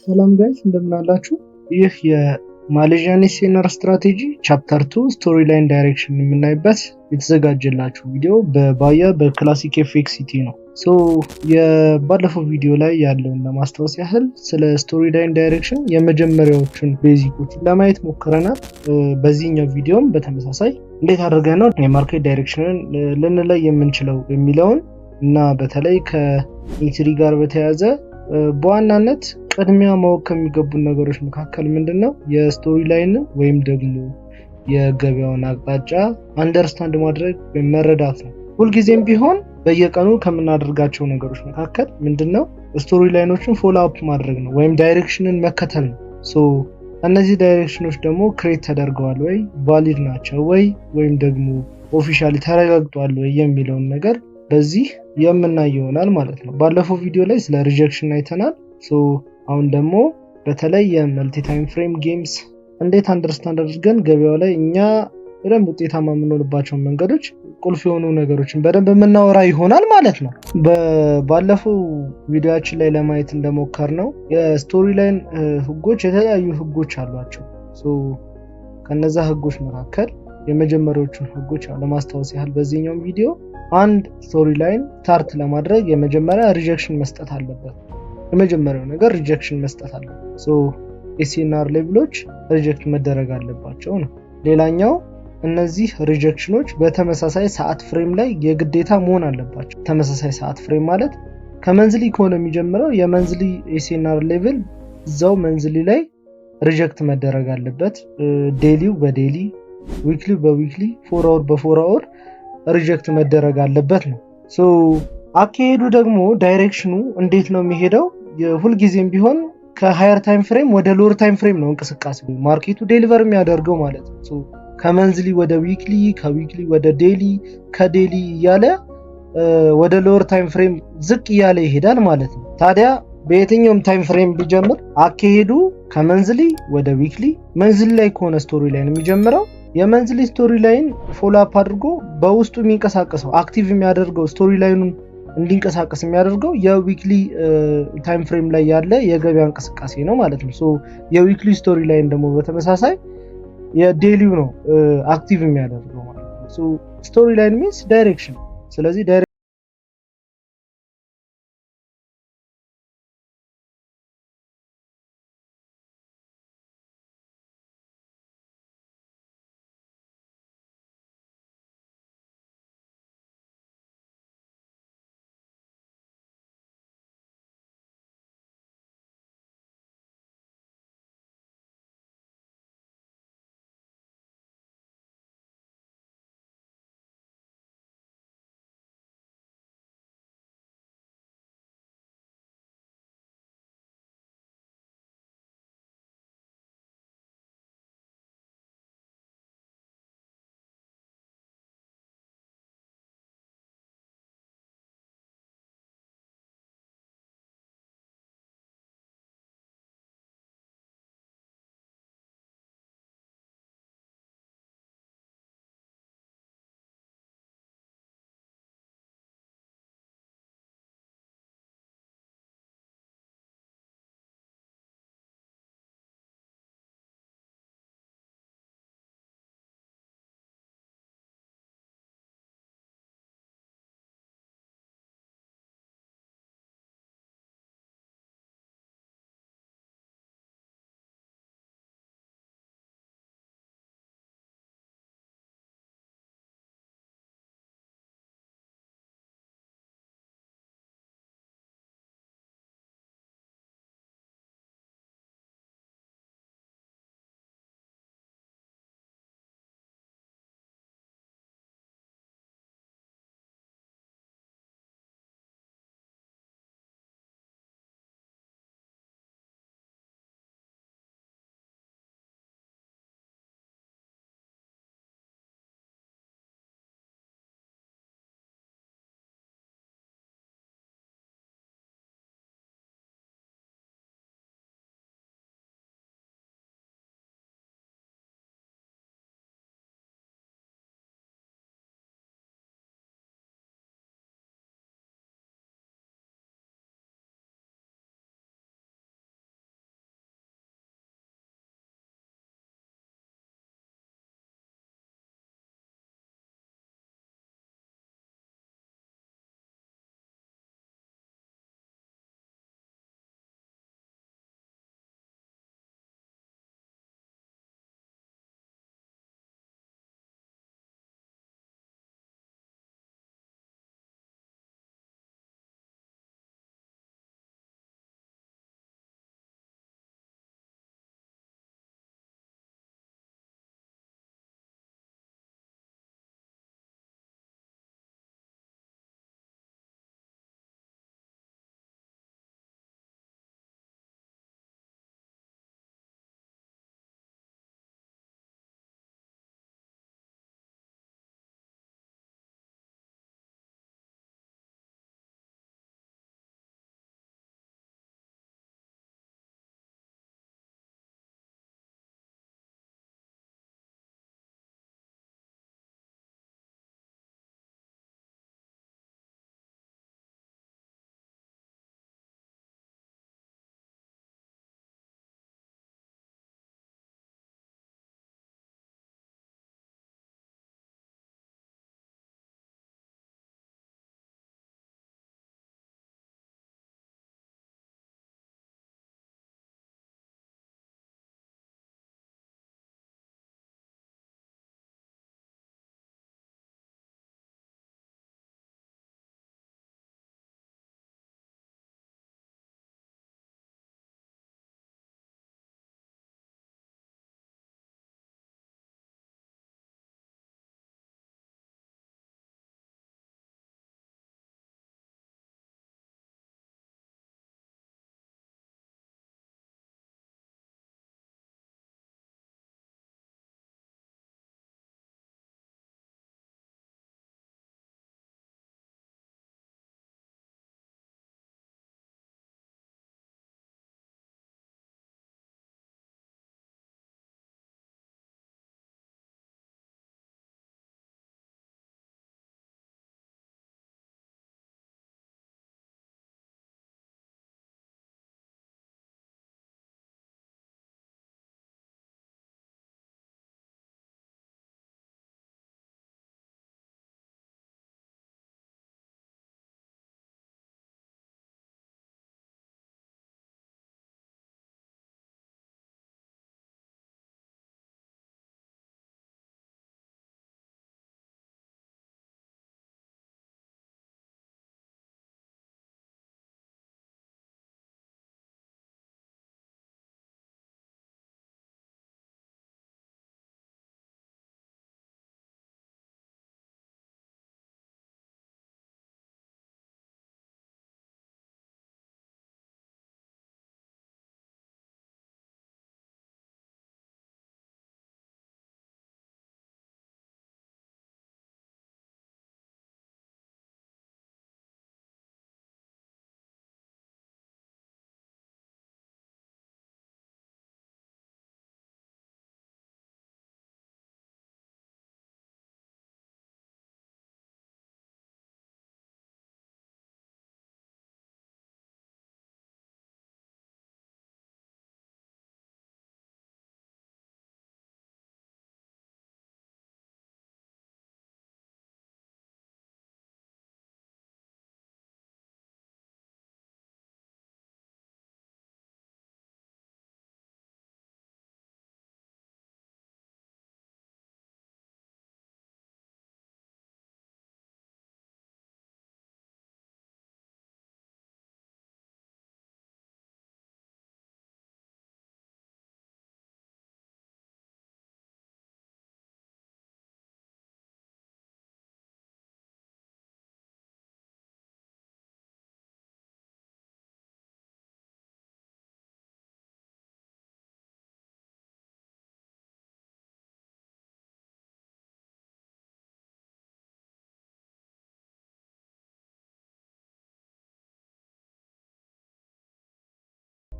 ሰላም ጋይስ እንደምን አላችሁ? ይህ የማሌዥያን ኤስኤንአር ስትራቴጂ ቻፕተር 2 ስቶሪ ላይን ዳይሬክሽን የምናይበት የተዘጋጀላችሁ ቪዲዮ በባያ በክላሲክ ኤፍኤክሲቲ ነው። የባለፈው ቪዲዮ ላይ ያለውን ለማስታወስ ያህል ስለ ስቶሪ ላይን ዳይሬክሽን የመጀመሪያዎቹን ቤዚኮች ለማየት ሞክረናል። በዚህኛው ቪዲዮም በተመሳሳይ እንዴት አድርገን ነው የማርኬት ዳይሬክሽንን ልንለይ የምንችለው የሚለውን እና በተለይ ከኢንትሪ ጋር በተያያዘ በዋናነት ቅድሚያ ማወቅ ከሚገቡን ነገሮች መካከል ምንድነው የስቶሪ ላይን ወይም ደግሞ የገበያውን አቅጣጫ አንደርስታንድ ማድረግ ወይም መረዳት ነው። ሁልጊዜም ቢሆን በየቀኑ ከምናደርጋቸው ነገሮች መካከል ምንድነው ስቶሪ ላይኖችን ፎሎ አፕ ማድረግ ነው ወይም ዳይሬክሽንን መከተል ነው። እነዚህ ዳይሬክሽኖች ደግሞ ክሬት ተደርገዋል ወይ ቫሊድ ናቸው ወይ ወይም ደግሞ ኦፊሻሊ ተረጋግጧል ወይ የሚለውን ነገር በዚህ የምናይ ይሆናል ማለት ነው። ባለፈው ቪዲዮ ላይ ስለ ሪጀክሽን አይተናል። አሁን ደግሞ በተለይ የመልቲ ታይም ፍሬም ጌምስ እንዴት አንደርስታንድ አድርገን ገበያው ላይ እኛ በደንብ ውጤታማ የምንሆንባቸው መንገዶች ቁልፍ የሆኑ ነገሮችን በደንብ የምናወራ ይሆናል ማለት ነው። ባለፈው ቪዲዮአችን ላይ ለማየት እንደሞከርነው የስቶሪ ላይን ህጎች የተለያዩ ህጎች አሏቸው። ከነዛ ህጎች መካከል የመጀመሪያዎቹን ህጎች ለማስታወስ ያህል በዚህኛው ቪዲዮ አንድ ስቶሪ ላይን ስታርት ለማድረግ የመጀመሪያ ሪጀክሽን መስጠት አለበት። የመጀመሪያው ነገር ሪጀክሽን መስጠት አለበት። ኤስኤንአር ሌቭሎች ሪጀክት መደረግ አለባቸው ነው። ሌላኛው እነዚህ ሪጀክሽኖች በተመሳሳይ ሰዓት ፍሬም ላይ የግዴታ መሆን አለባቸው። ተመሳሳይ ሰዓት ፍሬም ማለት ከመንዝሊ ከሆነ የሚጀምረው የመንዝሊ ኤስኤንአር ሌቭል እዛው መንዝሊ ላይ ሪጀክት መደረግ አለበት። ዴሊው በዴሊ ዊክሊ በዊክሊ 4 አወር በ4 አወር ሪጀክት መደረግ አለበት ነው። አካሄዱ ደግሞ ዳይሬክሽኑ እንዴት ነው የሚሄደው? ሁልጊዜም ቢሆን ከሃየር ታይም ፍሬም ወደ ሎወር ታይም ፍሬም ነው እንቅስቃሴ ማርኬቱ ዴሊቨር የሚያደርገው ማለት ነው። ከመንዝሊ ወደ ዊክሊ፣ ከዊክሊ ወደ ዴሊ፣ ከዴሊ እያለ ወደ ሎወር ታይም ፍሬም ዝቅ እያለ ይሄዳል ማለት ነው። ታዲያ በየትኛውም ታይም ፍሬም ቢጀምር አካሄዱ ከመንዝሊ ወደ ዊክሊ፣ መንዝሊ ላይ ከሆነ ስቶሪ ላይን የሚጀምረው የመንዝሊ ስቶሪ ላይን ፎሎ አፕ አድርጎ በውስጡ የሚንቀሳቀሰው አክቲቭ የሚያደርገው ስቶሪ ላይኑን እንዲንቀሳቀስ የሚያደርገው የዊክሊ ታይም ፍሬም ላይ ያለ የገበያ እንቅስቃሴ ነው ማለት ነው። የዊክሊ ስቶሪ ላይን ደግሞ በተመሳሳይ የዴሊው ነው አክቲቭ የሚያደርገው ማለት ነው። ስቶሪ ላይን ሚንስ ዳይሬክሽን። ስለዚህ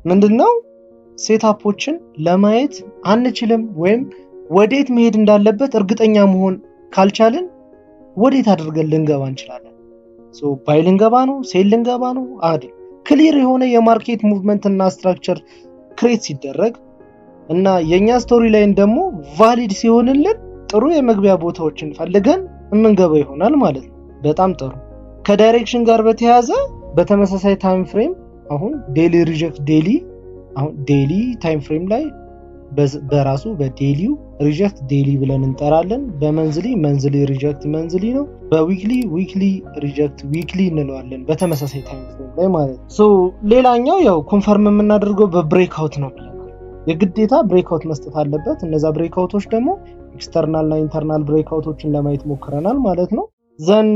ምንድነው ሴትአፖችን ለማየት አንችልም ወይም ወዴት መሄድ እንዳለበት እርግጠኛ መሆን ካልቻልን ወዴት አድርገን ልንገባ እንችላለን? ባይ ልንገባ ነው? ሴል ልንገባ ነው? አይደል። ክሊር የሆነ የማርኬት ሙቭመንት እና ስትራክቸር ክሬት ሲደረግ እና የኛ ስቶሪ ላይን ደግሞ ቫሊድ ሲሆንልን ጥሩ የመግቢያ ቦታዎችን ፈልገን የምንገባ ይሆናል ማለት ነው። በጣም ጥሩ። ከዳይሬክሽን ጋር በተያያዘ በተመሳሳይ ታይም ፍሬም አሁን ዴሊ ሪጀክት ዴሊ አሁን ዴሊ ታይም ፍሬም ላይ በራሱ በዴሊው ሪጀክት ዴሊ ብለን እንጠራለን። በመንዝሊ መንዝሊ ሪጀክት መንዝሊ ነው። በዊክሊ ዊክሊ ሪጀክት ዊክሊ እንለዋለን በተመሳሳይ ታይም ፍሬም ላይ ማለት ነው። ሌላኛው ያው ኮንፈርም የምናደርገው በብሬክአውት ነው። የግዴታ ብሬክአውት መስጠት አለበት። እነዛ ብሬክአውቶች ደግሞ ኤክስተርናል እና ኢንተርናል ብሬክአውቶችን ለማየት ሞክረናል ማለት ነው። ዘን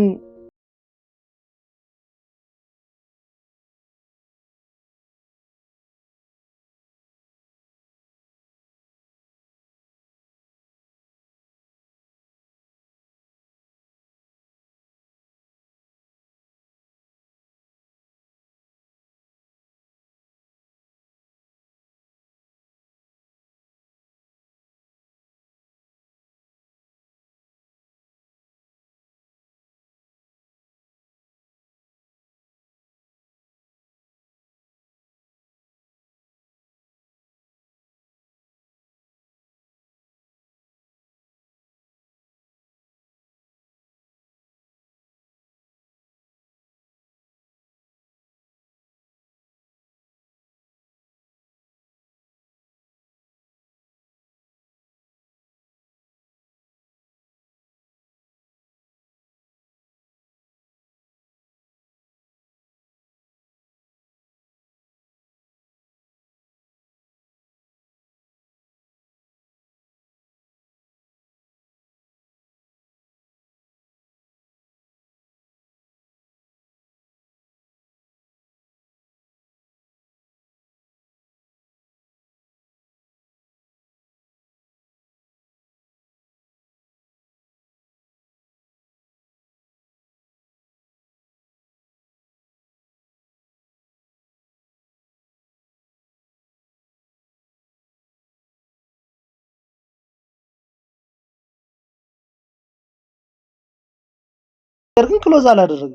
ግን ክሎዝ አላደረገም።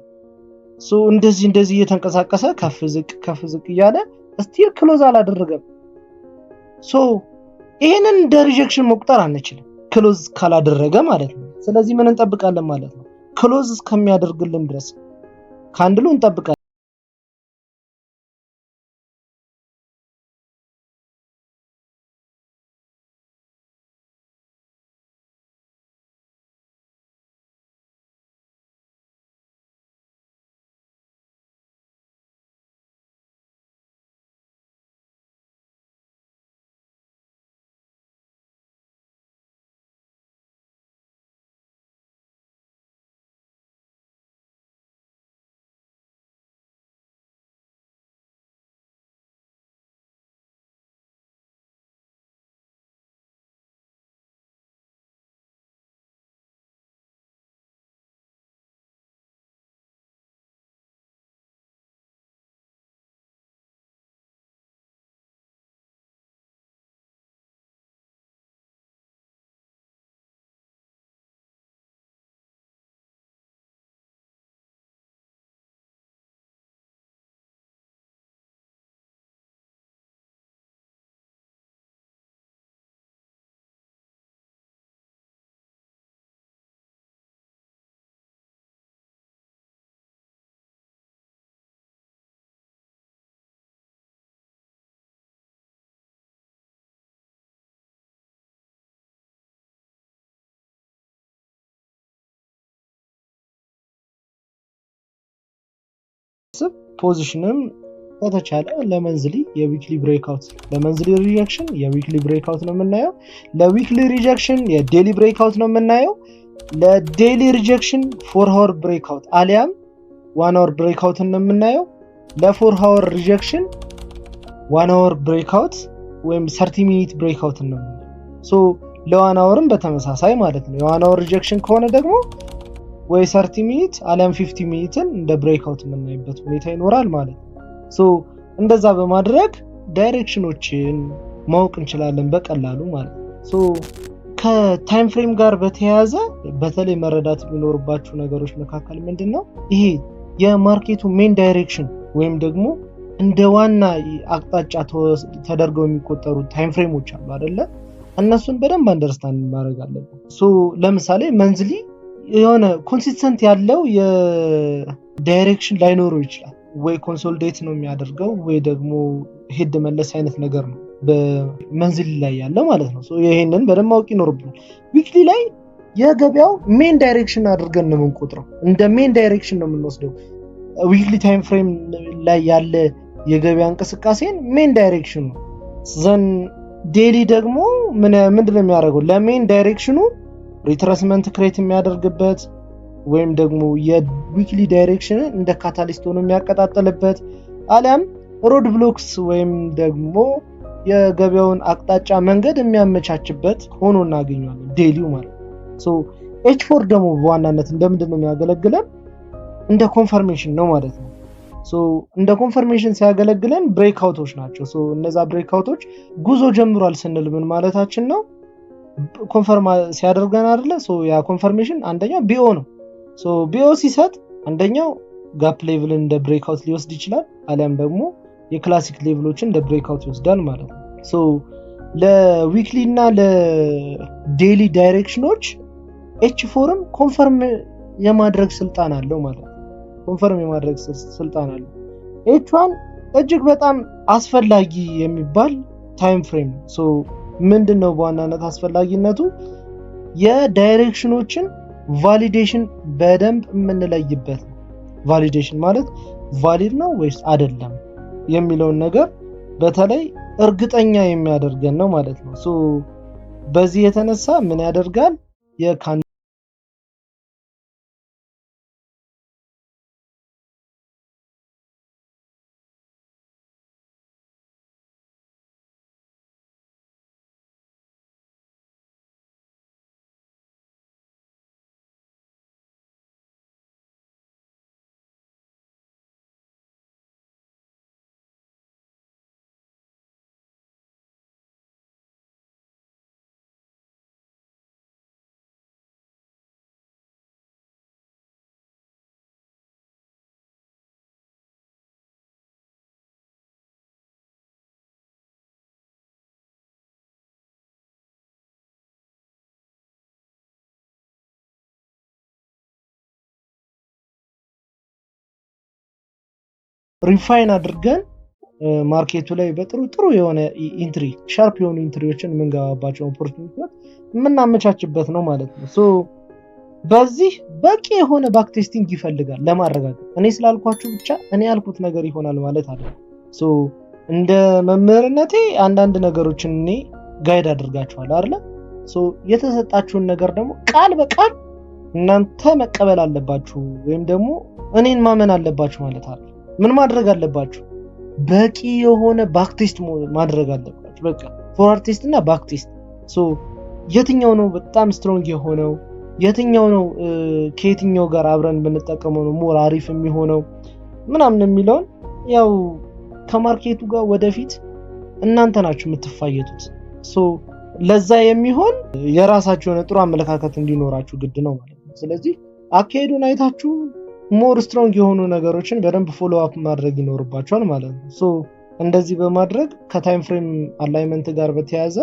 እንደዚህ እየተንቀሳቀሰ ከፍ ዝቅ እያለ ስቲል ክሎዝ አላደረገም። ይሄንን እንደ ሪጀክሽን መቁጠር አንችልም ክሎዝ ካላደረገ ማለት ነው። ስለዚህ ምን እንጠብቃለን ማለት ነው? ክሎዝ እስከሚያደርግልን ድረስ ካንድሉ እንጠብቃለን። ፖዚሽንም ከተቻለ ለመንዝሊ የዊክሊ ብሬክአውት ለመንዝሊ ሪጀክሽን የዊክሊ ብሬክአውት ነው የምናየው። ለዊክሊ ሪጀክሽን የዴሊ ብሬክአውት ነው የምናየው። ለዴሊ ሪጀክሽን 4 ሃወር ብሬክአውት አሊያም 1 ሃወር ብሬክአውት ነው የምናየው። ለ4 ሃወር ሪጀክሽን 1 ሃወር ብሬክአውት ወይም 30 ሚኒት ብሬክአውት ነው የምናየው። ለ1 ሃወርም በተመሳሳይ ማለት ነው። የ1 ሃወር ሪጀክሽን ከሆነ ደግሞ ወይ 30 ሚኒት አሊያም 50 ሚኒትን እንደ ብሬክአውት የምናይበት ሁኔታ ይኖራል ማለት ነው። እንደዛ በማድረግ ዳይሬክሽኖችን ማወቅ እንችላለን በቀላሉ ማለት ነው። ሶ ከታይም ፍሬም ጋር በተያያዘ በተለይ መረዳት የሚኖርባችሁ ነገሮች መካከል ምንድነው ይሄ የማርኬቱ ሜን ዳይሬክሽን ወይም ደግሞ እንደ ዋና አቅጣጫ ተደርገው የሚቆጠሩ ታይም ፍሬሞች አሉ አይደለ? እነሱን በደንብ አንደርስታንድ ማድረግ አለብን። ሶ ለምሳሌ መንዝሊ የሆነ ኮንሲስተንት ያለው የዳይሬክሽን ላይኖረው ይችላል። ወይ ኮንሶሊዴት ነው የሚያደርገው ወይ ደግሞ ሄድ መለስ አይነት ነገር ነው በመንዝሊ ላይ ያለው ማለት ነው። ሶ ይሄንን በደንብ ማወቅ ይኖርብናል። ዊክሊ ላይ የገበያው ሜን ዳይሬክሽን አድርገን ነው የምንቆጥረው። እንደ ሜን ዳይሬክሽን ነው የምንወስደው። ዊክሊ ታይም ፍሬም ላይ ያለ የገበያ እንቅስቃሴን ሜን ዳይሬክሽን ነው። ዘን ዴሊ ደግሞ ምንድነው የሚያደርገው? ለሜን ዳይሬክሽኑ ሪትረስመንት ክሬት የሚያደርግበት ወይም ደግሞ የዊክሊ ዳይሬክሽንን እንደ ካታሊስት ሆኖ የሚያቀጣጥልበት አሊያም ሮድ ብሎክስ ወይም ደግሞ የገበያውን አቅጣጫ መንገድ የሚያመቻችበት ሆኖ እናገኘዋለን ዴሊው ማለት ነው። ሶ ኤች4 ደግሞ በዋናነት እንደምንድን ነው የሚያገለግለን? እንደ ኮንፈርሜሽን ነው ማለት ነው። ሶ እንደ ኮንፈርሜሽን ሲያገለግለን ብሬክአውቶች ናቸው። ሶ እነዛ ብሬክአውቶች ጉዞ ጀምሯል ስንል ምን ማለታችን ነው? ኮንፈርም ሲያደርገን አይደለ? ሶ ያ ኮንፈርሜሽን አንደኛው ቢኦ ነው። ሶ ቢኦ ሲሰጥ አንደኛው ጋፕ ሌቭልን እንደ ብሬክአውት ሊወስድ ይችላል፣ አሊያም ደግሞ የክላሲክ ሌቭሎችን እንደ ብሬክአውት ይወስዳል ማለት ነው። ሶ ለዊክሊ እና ለዴሊ ዳይሬክሽኖች ኤች4ም ኮንፈርም የማድረግ ስልጣን አለው ማለት ነው። ኮንፈርም የማድረግ ስልጣን አለው። ኤች1 እጅግ በጣም አስፈላጊ የሚባል ታይም ፍሬም ነው። ሶ ምንድነው በዋናነት አስፈላጊነቱ? የዳይሬክሽኖችን ቫሊዴሽን በደንብ የምንለይበት ነው። ቫሊዴሽን ማለት ቫሊድ ነው ወይስ አይደለም የሚለውን ነገር በተለይ እርግጠኛ የሚያደርገን ነው ማለት ነው። ሶ በዚህ የተነሳ ምን ያደርጋል? ሪፋይን አድርገን ማርኬቱ ላይ በጥሩ የሆነ ኢንትሪ ሻርፕ የሆኑ ኢንትሪዎችን የምንገባባቸው ኦፖርቹኒቲዎች የምናመቻችበት ነው ማለት ነው። ሶ በዚህ በቂ የሆነ ባክ ቴስቲንግ ይፈልጋል ለማረጋገጥ። እኔ ስላልኳችሁ ብቻ እኔ ያልኩት ነገር ይሆናል ማለት አይደለም። ሶ እንደ መምህርነቴ አንዳንድ ነገሮችን እኔ ጋይድ አድርጋችኋለሁ አይደል? ሶ የተሰጣችሁን ነገር ደግሞ ቃል በቃል እናንተ መቀበል አለባችሁ ወይም ደግሞ እኔን ማመን አለባችሁ ማለት አይደል? ምን ማድረግ አለባችሁ? በቂ የሆነ ባክ ቴስት ማድረግ አለባችሁ። በቃ ፎርዋርድ ቴስት እና ባክ ቴስት። ሶ የትኛው ነው በጣም ስትሮንግ የሆነው? የትኛው ነው ከየትኛው ጋር አብረን ብንጠቀመው ነው ሞር አሪፍ የሚሆነው ምናምን የሚለውን ያው ከማርኬቱ ጋር ወደፊት እናንተ ናችሁ የምትፋየቱት። ሶ ለዛ የሚሆን የራሳችሁ የሆነ ጥሩ አመለካከት እንዲኖራችሁ ግድ ነው ማለት ነው። ስለዚህ አካሄዱን አይታችሁ ሞር ስትሮንግ የሆኑ ነገሮችን በደንብ ፎሎ አፕ ማድረግ ይኖርባችኋል ማለት ነው። ሶ እንደዚህ በማድረግ ከታይም ፍሬም አላይመንት ጋር በተያያዘ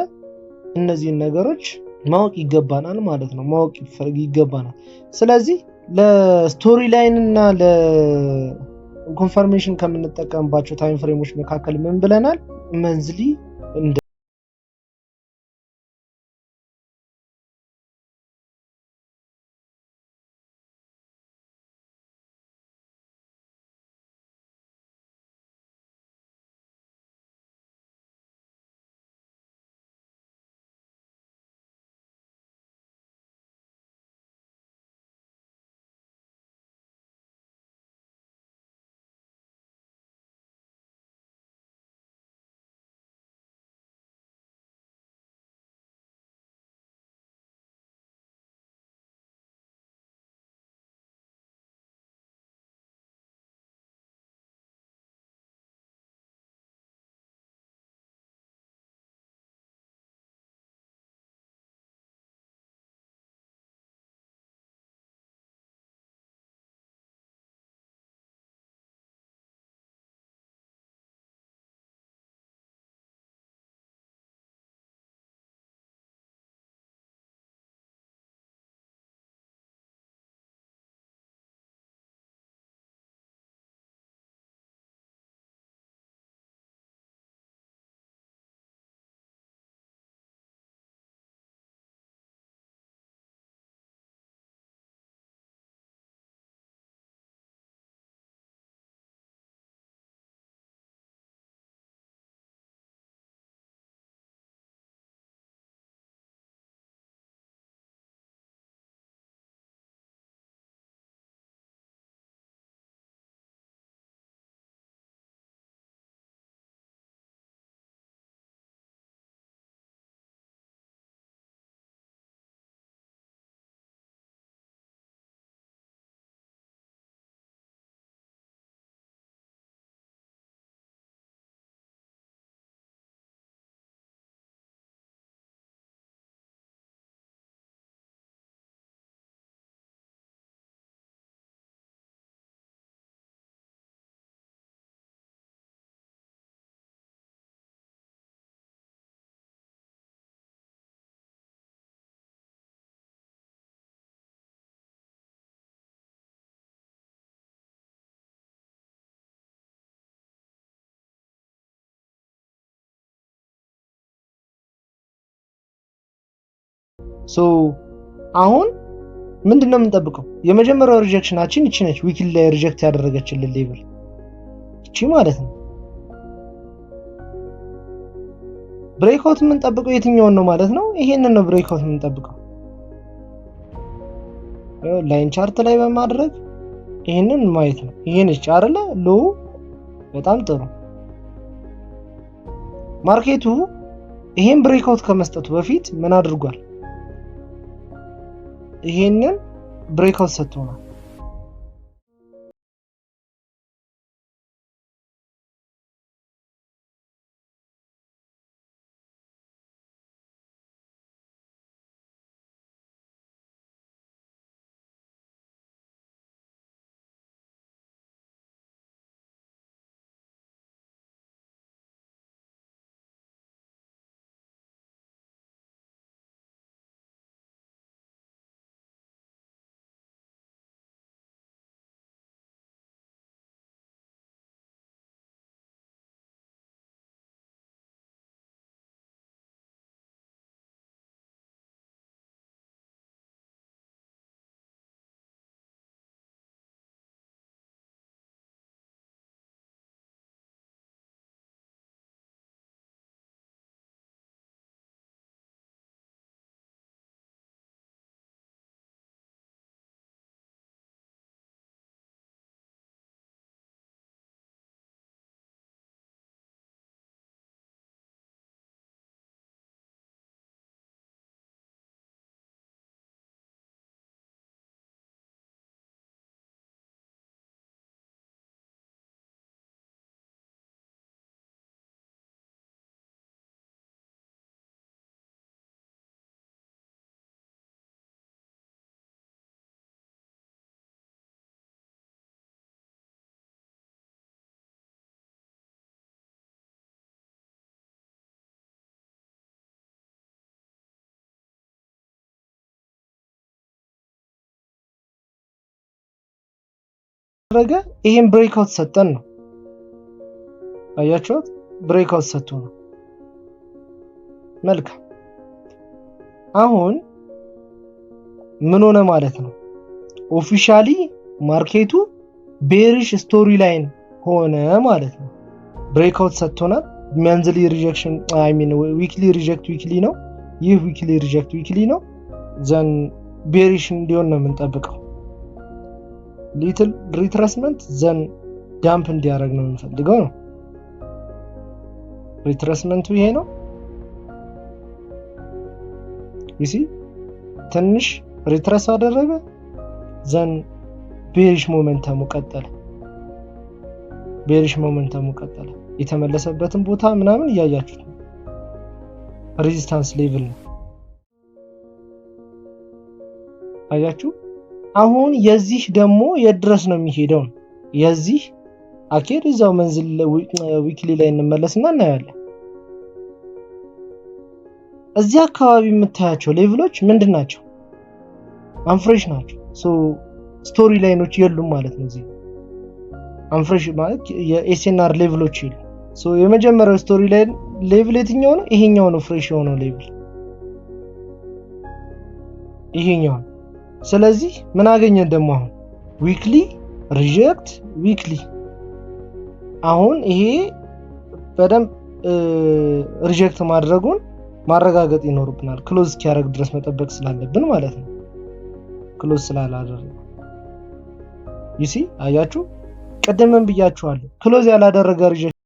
እነዚህን ነገሮች ማወቅ ይገባናል ማለት ነው። ማወቅ ይገባናል። ስለዚህ ለስቶሪ ላይን እና ለኮንፈርሜሽን ከምንጠቀምባቸው ታይም ፍሬሞች መካከል ምን ብለናል? መንዝሊ ሶ አሁን ምንድነው የምንጠብቀው? የመጀመሪያው ሪጀክሽናችን እቺ ነች። ዊክሊ ላይ ሪጀክት ያደረገችልን ሌቭል እቺ ማለት ነው። ብሬክአውት የምንጠብቀው የትኛውን ነው ማለት ነው? ይሄንን ነው ብሬክአውት የምንጠብቀው። ላይን ቻርት ላይ በማድረግ ይሄንን ማየት ነው። ይሄን እቺ አይደለ ሎ በጣም ጥሩ። ማርኬቱ ይሄን ብሬክአውት ከመስጠቱ በፊት ምን አድርጓል? ይሄንን ብሬክአውት ሰጥቶናል። ረገ ይሄን ብሬክአውት ሰጠን ነው። አያችሁት? ብሬክአውት ሰጥቶ ነው። መልካም። አሁን ምን ሆነ ማለት ነው? ኦፊሻሊ ማርኬቱ ቤሪሽ ስቶሪ ላይን ሆነ ማለት ነው። ብሬክአውት ሰጥቶናል። መንዝሊ ሪጀክሽን ዊክሊ ሪጀክት ዊክሊ ነው። ይህ ዊክሊ ሪጀክት ዊክሊ ነው። ዘን ቤሪሽ እንዲሆን ነው የምንጠብቀው። ሊትል ሪትረስመንት ዘን ዳምፕ እንዲያደርግ ነው የምንፈልገው ነው። ሪትረስመንቱ ይሄ ነው። ይሲ ትንሽ ሪትረስ አደረገ። ዘን ቤሪሽ ሞመንተሙ ቀጠለ። ቤሪሽ ሞመንተሙ ቀጠለ። የተመለሰበትን ቦታ ምናምን እያያችሁት ነው። ሬዚስታንስ ሌቭል ነው። አያችሁ? አሁን የዚህ ደግሞ የድረስ ነው የሚሄደው። የዚህ አኬድ እዛው መንዝል ዊክሊ ላይ እንመለስና እናያለን። እዚህ አካባቢ የምታያቸው ሌቭሎች ምንድን ናቸው? አንፍሬሽ ናቸው። ሶ ስቶሪ ላይኖች የሉም ማለት ነው። እዚህ አንፍሬሽ ማለት የኤስኤንአር ሌቭሎች የሉ። ሶ የመጀመሪያው ስቶሪ ላይን ሌቭል የትኛው ነው? ይሄኛው ነው። ፍሬሽ የሆነው ሌቭል ይሄኛው ነው። ስለዚህ ምን አገኘን ደግሞ? አሁን ዊክሊ ሪጀክት ዊክሊ። አሁን ይሄ በደንብ ሪጀክት ማድረጉን ማረጋገጥ ይኖርብናል። ክሎዝ እስኪያደርግ ድረስ መጠበቅ ስላለብን ማለት ነው። ክሎዝ ስላላደረገ ይሲ አያችሁ፣ ቀደመን ብያችኋለሁ። ክሎዝ ያላደረገ ሪጀክት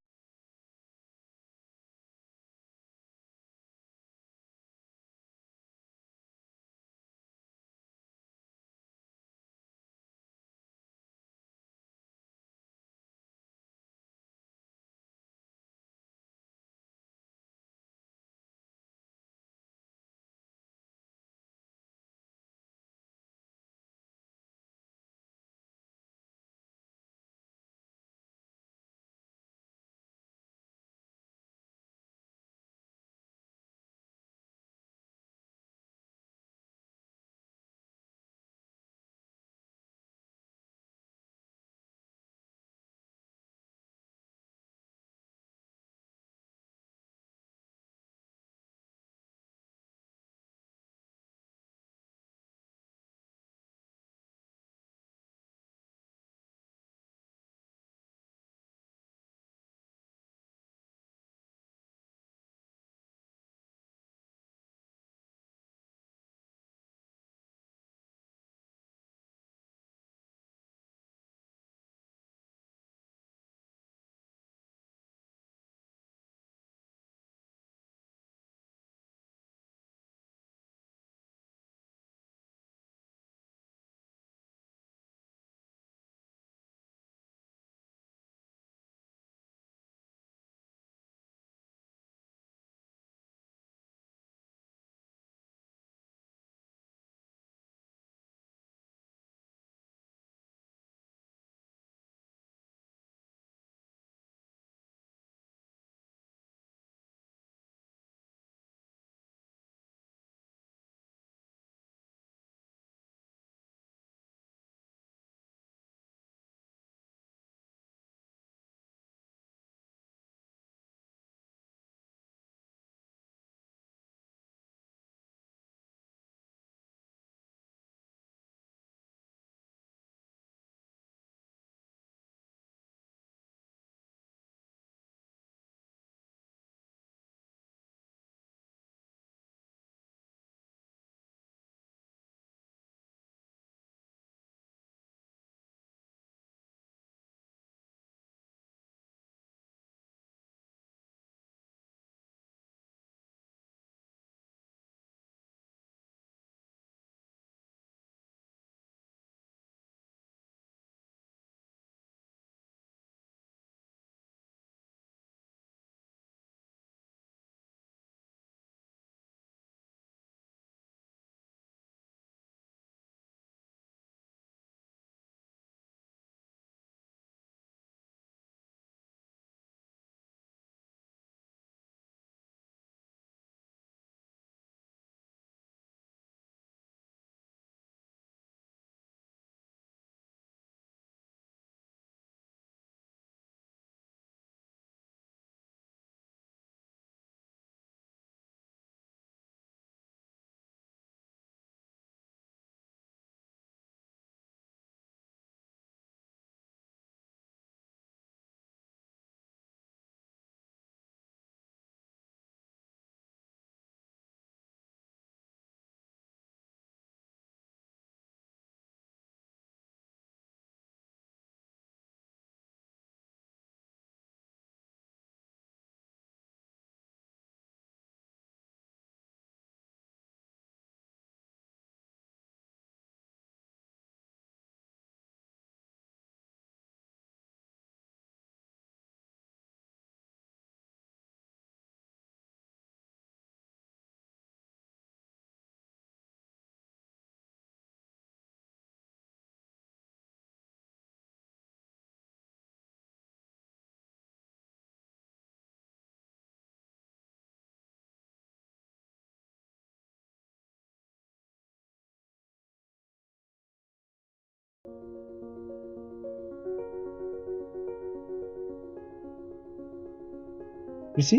እሺ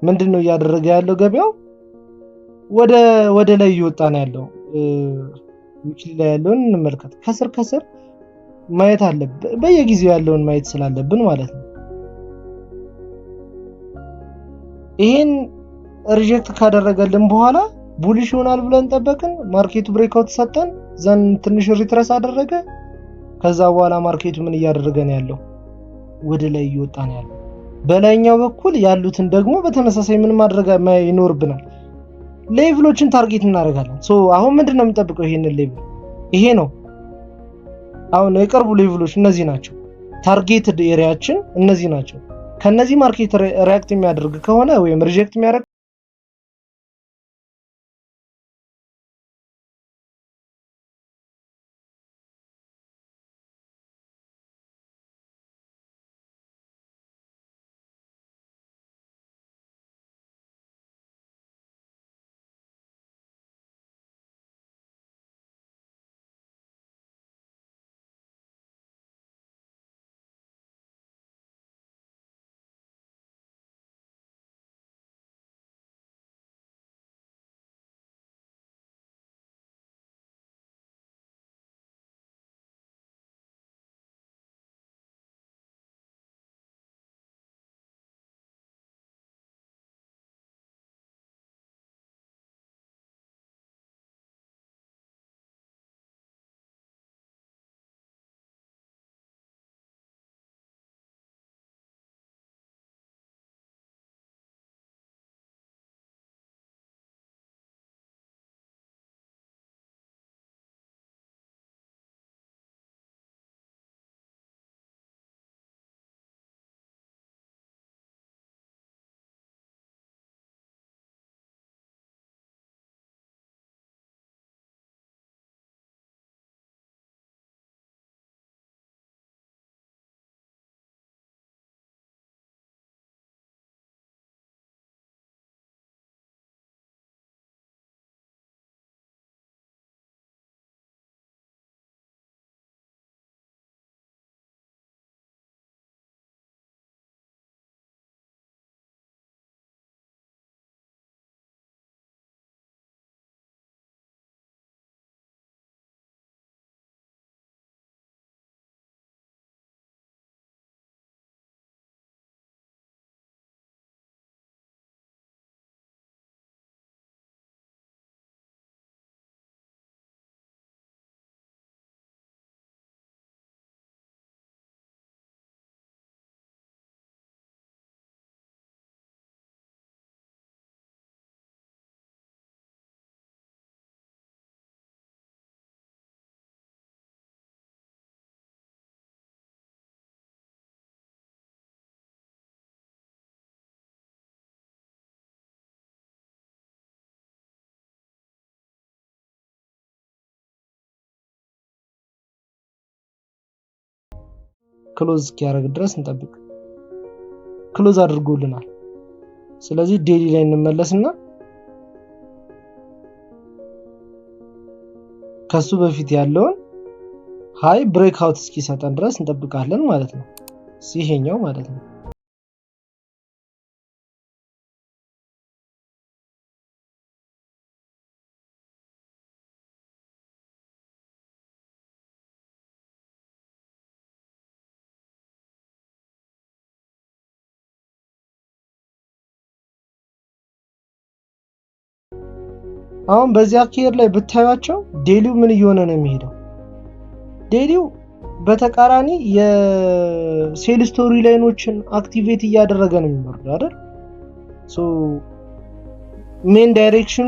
ምንድነው እያደረገ ያለው? ገበያው ወደ ወደ ላይ እየወጣ ነው ያለው። ዊክሊ ላይ ያለውን እንመልከት። ከስር ከስር ማየት አለብን፣ በየጊዜው ያለውን ማየት ስላለብን ማለት ነው። ይሄን ሪጀክት ካደረገልን በኋላ ቡሊሽ ይሆናል ብለን ጠበቅን። ማርኬቱ ብሬክአውት ሰጠን፣ ዘን ትንሽ ሪትረስ አደረገ። ከዛ በኋላ ማርኬቱ ምን እያደረገ ነው ያለው? ወደ ላይ እየወጣ ነው ያለው። በላይኛው በኩል ያሉትን ደግሞ በተመሳሳይ ምን ማድረግ ይኖርብናል? ሌቭሎችን ታርጌት እናደርጋለን። ሶ አሁን ምንድነው የምንጠብቀው? ይሄንን ሌቭል ይሄ ነው። አሁን የቅርቡ ሌቭሎች እነዚህ ናቸው። ታርጌትድ ኤሪያችን እነዚህ ናቸው። ከነዚህ ማርኬት ሪያክት የሚያደርግ ከሆነ ወይም ሪጀክት የሚያደርግ ክሎዝ እስኪያደርግ ድረስ እንጠብቅ። ክሎዝ አድርጎልናል። ስለዚህ ዴሊ ላይ እንመለስና ከሱ በፊት ያለውን ሃይ ብሬክአውት እስኪሰጠን ድረስ እንጠብቃለን ማለት ነው። ይሄኛው ማለት ነው። አሁን በዚህ አካሄድ ላይ ብታዩቸው ዴሊው ምን እየሆነ ነው የሚሄደው? ዴሊው በተቃራኒ የሴል ስቶሪ ላይኖችን አክቲቬት እያደረገ ነው የሚወርደው አይደል? ሶ ሜን ዳይሬክሽኑ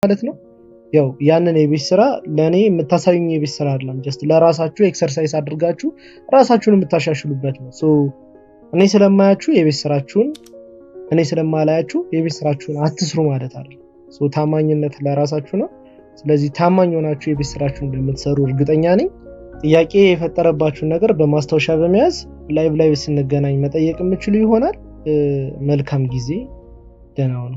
ማለት ነው። ያው ያንን የቤት ስራ ለኔ የምታሳዩኝ የቤት ስራ አይደለም፣ ጀስት ለራሳችሁ ኤክሰርሳይዝ አድርጋችሁ ራሳችሁን የምታሻሽሉበት ነው። ሶ እኔ ስለማያችሁ የቤት ስራችሁን እኔ ስለማላያችሁ የቤት ስራችሁን አትስሩ ማለት አይደለም። ሶ ታማኝነት ለራሳችሁ ነው። ስለዚህ ታማኝ ሆናችሁ የቤት ስራችሁን እንደምትሰሩ እርግጠኛ ነኝ። ጥያቄ የፈጠረባችሁን ነገር በማስታወሻ በመያዝ ላይቭ ስንገናኝ መጠየቅ የምችሉ ይሆናል። መልካም ጊዜ። ደህና ሁኑ።